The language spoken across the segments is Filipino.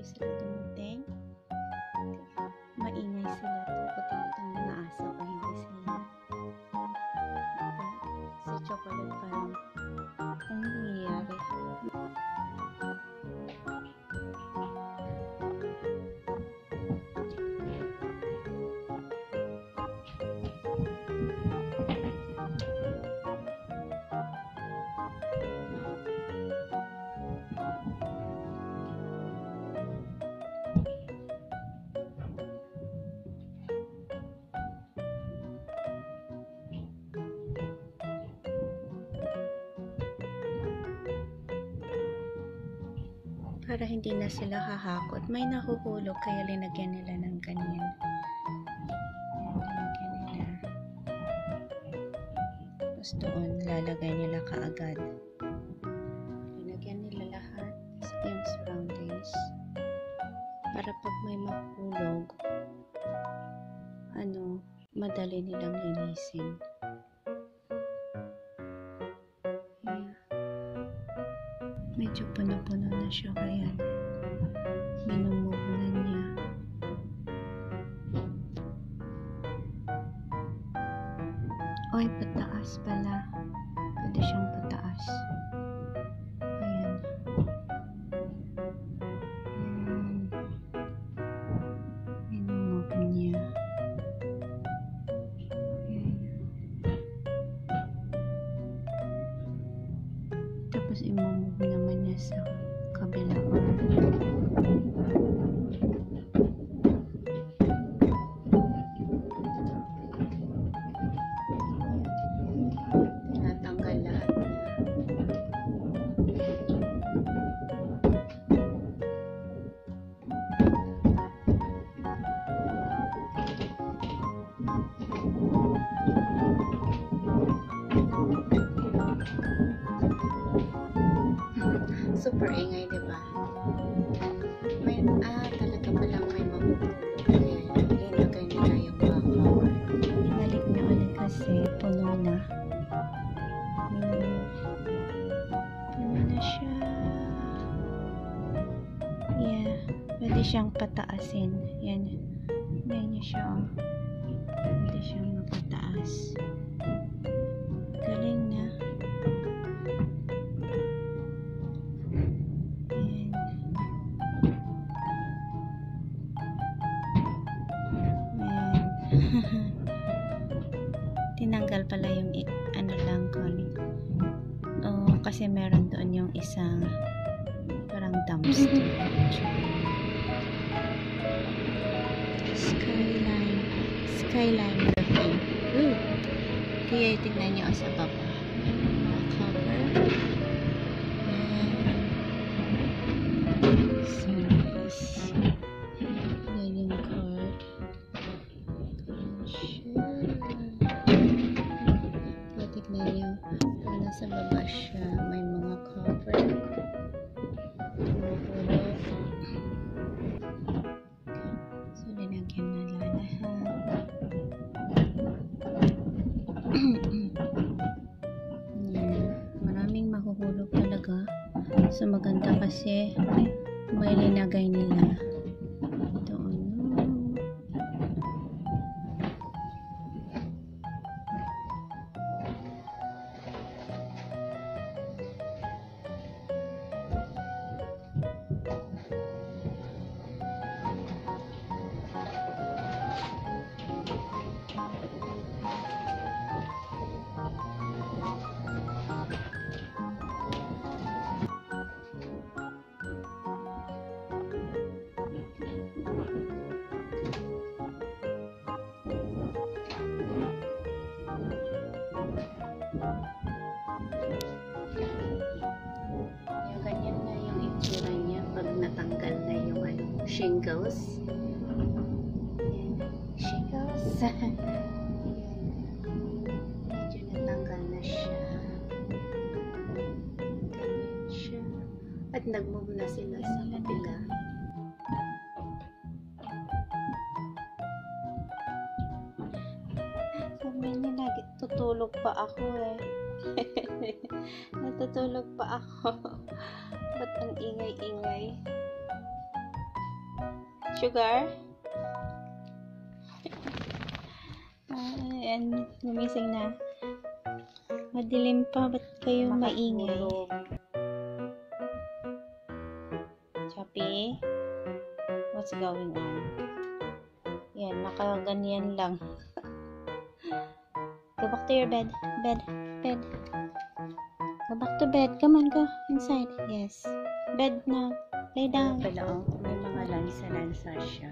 lagi sila dumating. Maingay sila. Takot ang mga aso o hindi sila. Si Chocolate parang ano nangyayari? Para hindi na sila hahakot. May nahuhulog kaya linagyan nila ng ganyan. Linagyan nila. Tapos doon, lalagay nila kaagad. Linagyan nila lahat yung surroundings. Para pag may mahulog, madali nilang linisin. Medyo puno-puno na siya kaya minumove na niya. Oy, pataas pala. Pwede siyang pataas. Ayan. Minumove niya. Ayan. Tapos imumove naman niya sa kabila. Tinatanggal lahat niya. Super ingay, diba? May, talaga palang may mahuhulog. Kaya linagay nila yung mga flower. Binalik na ulit kasi puno na. Puno na siya. Yeah. Pwede siyang pataasin. Yan. Yan niya siya. Pwede siyang mapataas. Galing na. Tinanggal pala yung kasi meron doon yung isang parang dumpster. Skyline roofing. Kaya tignan nyo sa baba. Cover. So nice. Yan yung cord. Tignan nyo. Kung nasa baba siya, may mga cover. So, linagyan na lahat. Maraming mahuhulog talaga. So, maganda kasi may linagay nila. Ganyan na yung itsura niya pag natanggal na yung shingles. Shingles. Medyo natanggal na siya. Ganyan siya. At nag-move na sila sa kabila. Sabi niya, tutulog pa ako eh. Natutulog pa ako. Ba't ang ingay-ingay? Sugar? Ayan, gumising na. Madilim pa, ba't kayo maingay? Chappy? What's going on? Yan, nakaganyan lang. Go back to your bed. Bed. Go back to bed. Come on, go inside. Yes. Bed now. Lay down. Pala, may mga lansa-lansa siya.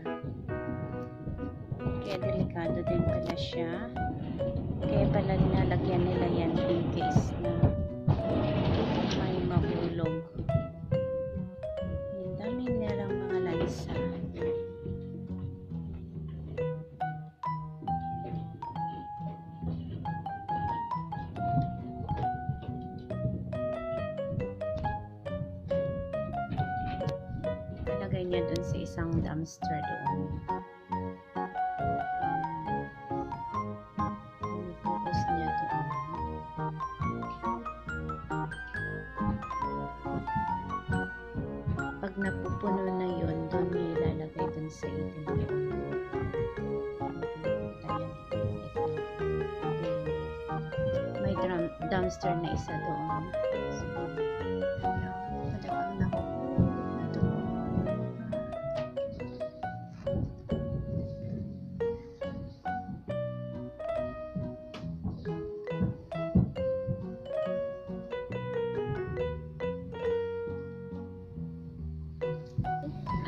Kaya delikado din pala siya. Kaya pala nilalagyan nila yan in case na may mahulog. Ang dami nilang mga lansa. Nalagay niya dun sa isang dumpster doon. Focus niya doon. Pag napupuno na yun, doon niya ilalagay dun sa itim yun. May dumpster na isa doon.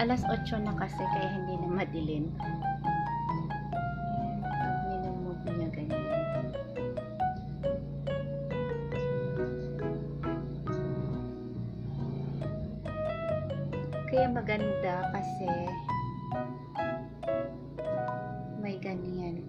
Alas 8 na kasi kaya hindi na madilim. Pag minumove niya ganyan. Kaya maganda kasi may ganyan.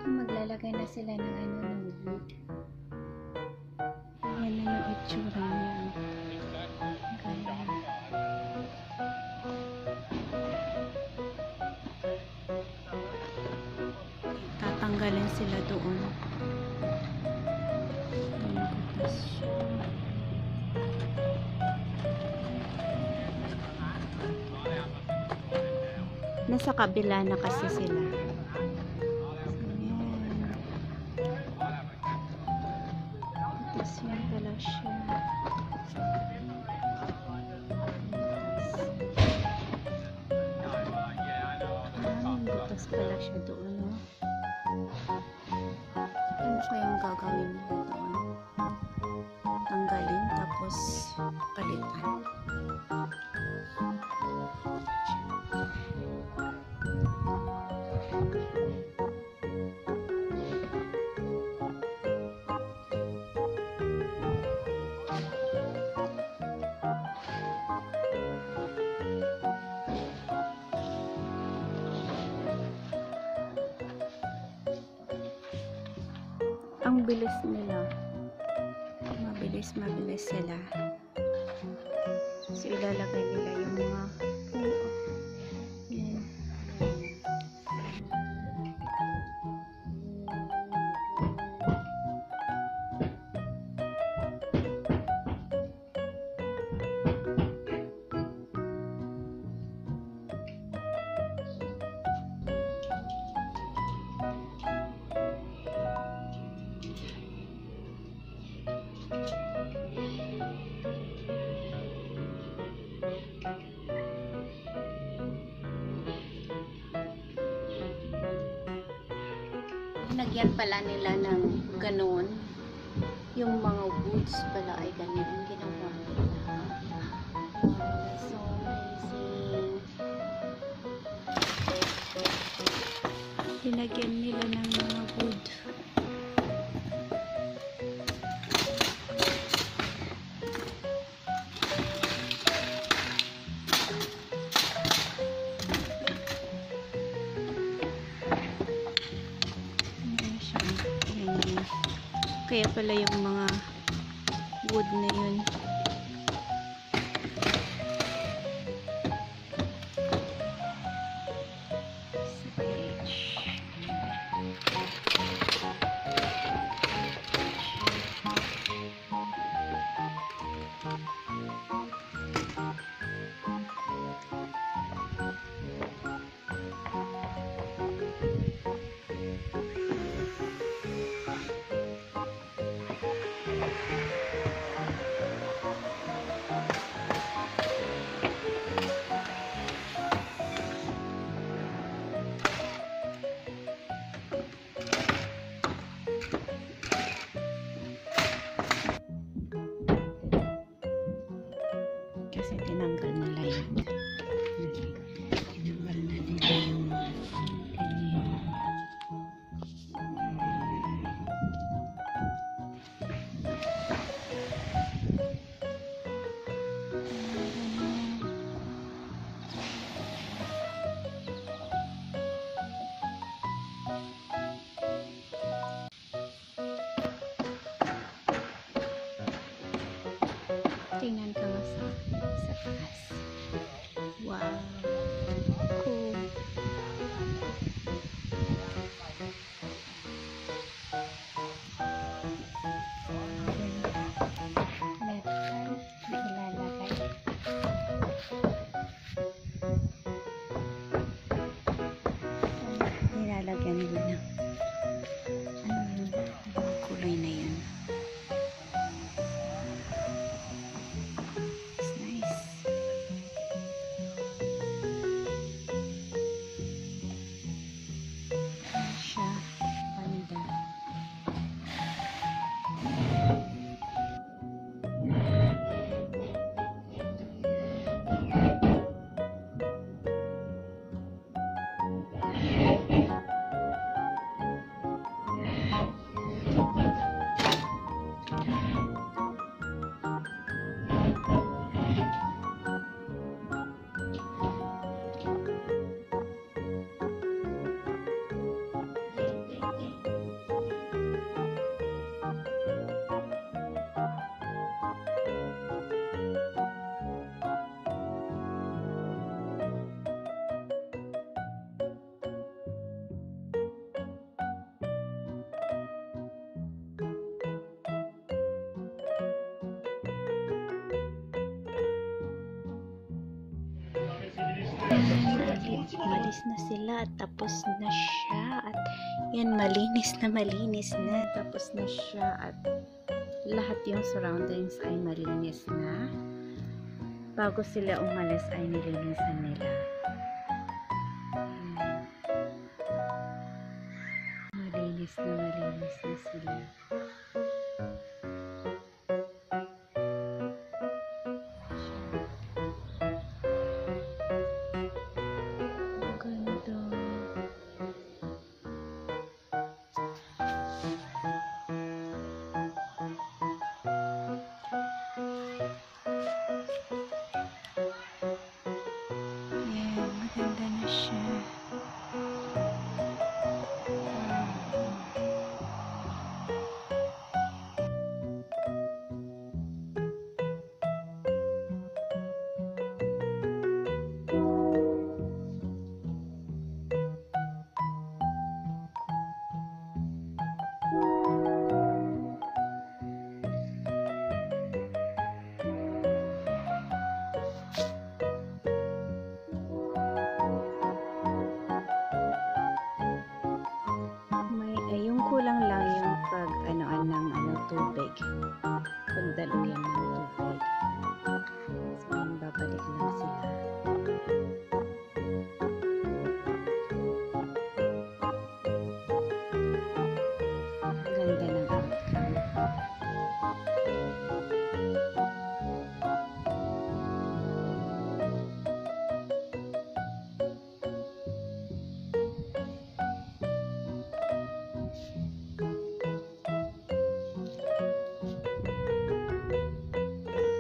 Maglalagay na sila ng ng wood. Yan na yung itsura niya. Tatanggalin sila doon. Nasa kabila na kasi sila. Yan pala siya. Butas pala siya doon, no? Ano kayang gagawin nila doon? Tanggalin, tapos palitan. Ang bilis nila. Mabilis sila. So, ilalagay nila yung mga yan. Nagyan pala nila ng ganun. Yung mga woods pala ay ganyan ang ginawa nila. So amazing. Linagyan nila ng mga wood. Kaya pala yung mga wood na yun. Sa page. Kasi tinanggal nila yun. Tinanggal na nila yung ganyan. Tingnan ka nga sa taas. Wow. Cool. Metal na ilalagay. Nilalagyan nila ng ano yun? Ang kulay na yun. It's nice. Siya banda. Malis na sila at tapos na siya at yan, malinis na tapos na siya at lahat yung surroundings ay malinis na. Bago sila umalis ay nilinisan nila. Malinis na sila. Maganda na siya. Yung kulang lang yung pag ng tubig. Pagdaluyan ng tubig. So, babalik lang sila. Ganda ng outcome.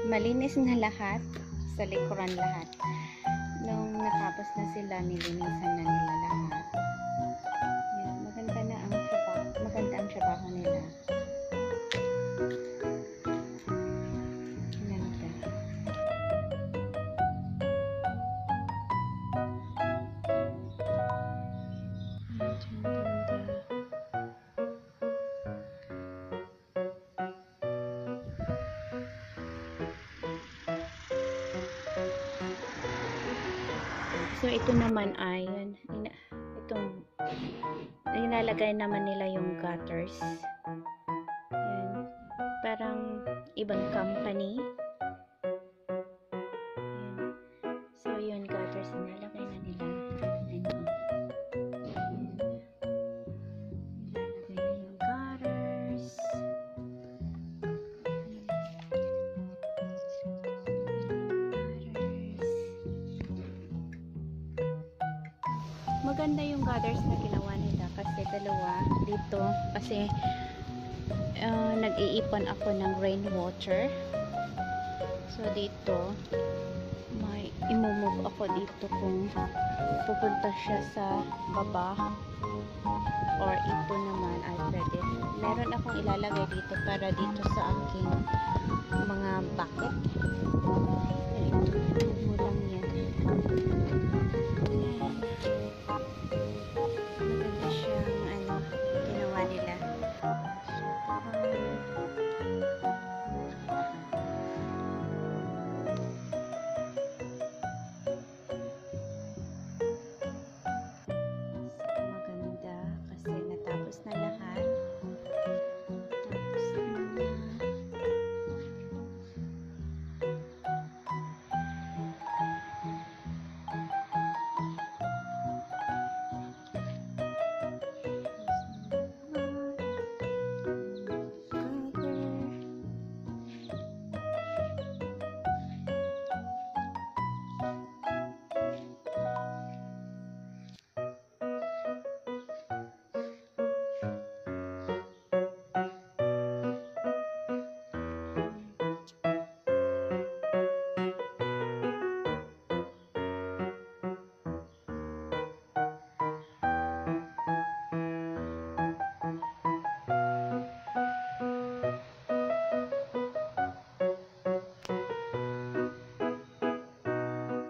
Malinis na lahat, sa likuran lahat. Nung natapos na sila, nilinisan na nila lahat. Yan, maganda ang trabaho nila. Ganda. So, ito naman ay, itong, nilalagay naman nila yung gutters. Yan. Parang ibang company. Yan. So, yun, gutters, nilalagay na nila. Ayun. Nilalagay na yung gutters. Maganda yung gutters na ginawa nila kasi dalawa dito kasi nag-iipon ako ng rainwater. So dito may imumove ako dito kung pupunta siya sa baba, or ito naman ay pwede. Meron akong ilalagay dito para dito sa aking mga bucket.